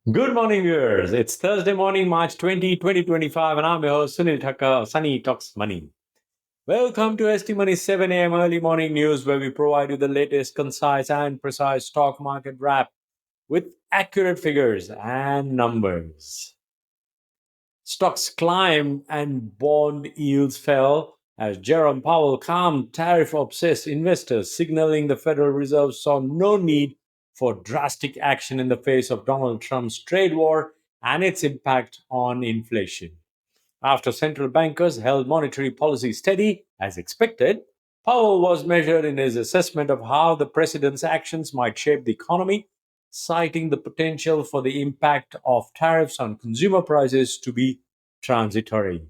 Good morning, viewers. It's Thursday morning, March 2025, and I'm your host, Sunil Thakker, Sunny Talks Money. Welcome to ST Money 7 a.m. early morning news, where we provide you the latest, concise, and precise stock market wrap with accurate figures and numbers. Stocks climbed and bond yields fell as Jerome Powell calmed tariff obsessed investors, signaling the Federal Reserve saw no need for drastic action in the face of Donald Trump's trade war and its impact on inflation. After central bankers held monetary policy steady, as expected, Powell was measured in his assessment of how the president's actions might shape the economy, citing the potential for the impact of tariffs on consumer prices to be transitory.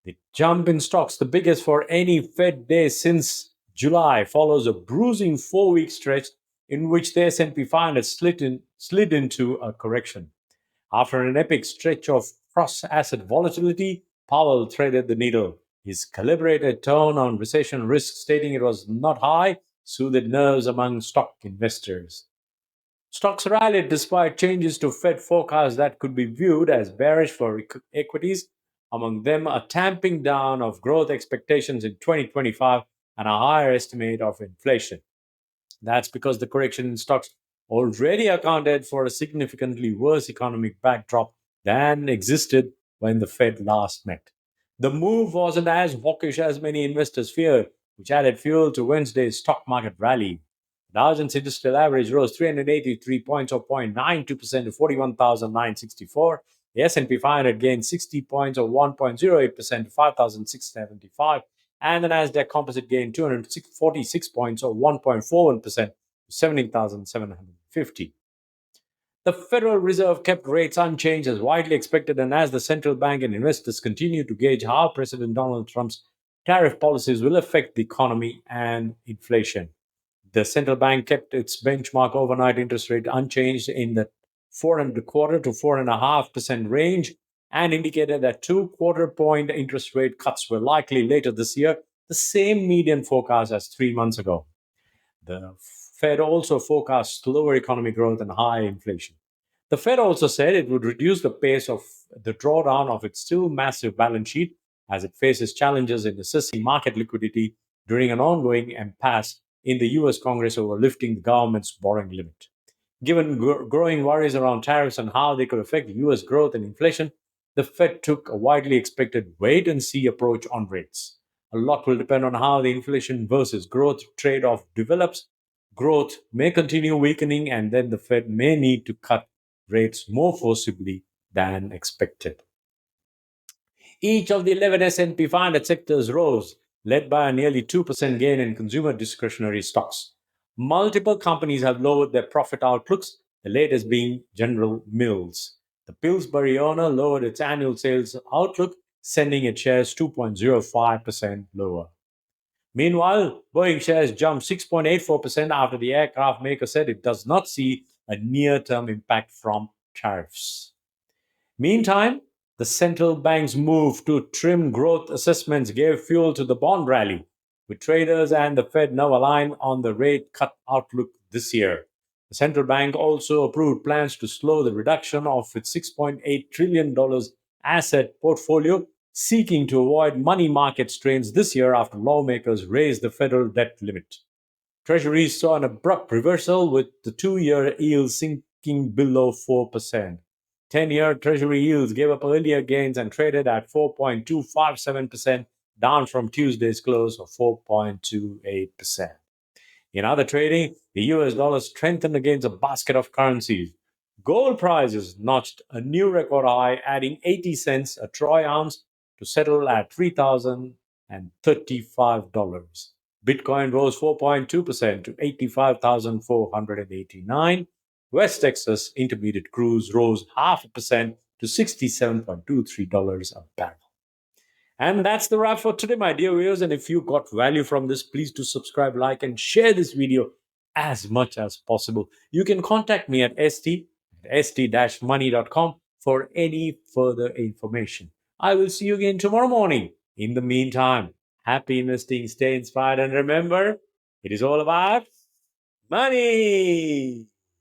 The jump in stocks, the biggest for any Fed day since July, follows a bruising 4-week stretch in which the S&P 500 slid into a correction. After an epic stretch of cross-asset volatility, Powell threaded the needle. His calibrated tone on recession risk, stating it was not high, soothed nerves among stock investors. Stocks rallied despite changes to Fed forecasts that could be viewed as bearish for equities, among them a tamping down of growth expectations in 2025 and a higher estimate of inflation. That's because the correction in stocks already accounted for a significantly worse economic backdrop than existed when the Fed last met. The move wasn't as hawkish as many investors feared, which added fuel to Wednesday's stock market rally. The Dow Jones Industrial Average rose 383 points or 0.92% to 41,964. The S&P 500 gained 60 points or 1.08% to 5,675. And the Nasdaq Composite gained 246 points or 1.41% to 17,750. The Federal Reserve kept rates unchanged as widely expected, and as the central bank and investors continue to gauge how President Donald Trump's tariff policies will affect the economy and inflation. The central bank kept its benchmark overnight interest rate unchanged in the 4.25 to 4.5% range and indicated that 2 quarter-point interest rate cuts were likely later this year, the same median forecast as 3 months ago. The Fed also forecast slower economic growth and high inflation. The Fed also said it would reduce the pace of the drawdown of its still massive balance sheet as it faces challenges in assessing market liquidity during an ongoing impasse in the US Congress over lifting the government's borrowing limit. Given growing worries around tariffs and how they could affect US growth and inflation, the Fed took a widely expected wait and see approach on rates. A lot will depend on how the inflation versus growth trade off develops. Growth may continue weakening, and then the Fed may need to cut rates more forcibly than expected. Each of the 11 S&P 500 sectors rose, led by a nearly 2% gain in consumer discretionary stocks. Multiple companies have lowered their profit outlooks, the latest being General Mills. The Pillsbury owner lowered its annual sales outlook, sending its shares 2.05% lower. Meanwhile, Boeing shares jumped 6.84% after the aircraft maker said it does not see a near-term impact from tariffs. Meantime, the central bank's move to trim growth assessments gave fuel to the bond rally, with traders and the Fed now aligned on the rate cut outlook this year. The central bank also approved plans to slow the reduction of its $6.8 trillion asset portfolio, seeking to avoid money market strains this year after lawmakers raised the federal debt limit. Treasuries saw an abrupt reversal, with the 2-year yield sinking below 4%. 10-year Treasury yields gave up earlier gains and traded at 4.257%, down from Tuesday's close of 4.28%. In other trading, the US dollar strengthened against a basket of currencies. Gold prices notched a new record high, adding 80 cents a troy ounce to settle at $3,035. Bitcoin rose 4.2% to 85,489. West Texas Intermediate crude rose 0.5% to $67.23 a barrel. And that's the wrap for today, my dear viewers. And if you got value from this, please do subscribe, like, and share this video as much as possible. You can contact me at st-money.com for any further information. I will see you again tomorrow morning. In the meantime, happy investing, stay inspired, and remember, it is all about Money.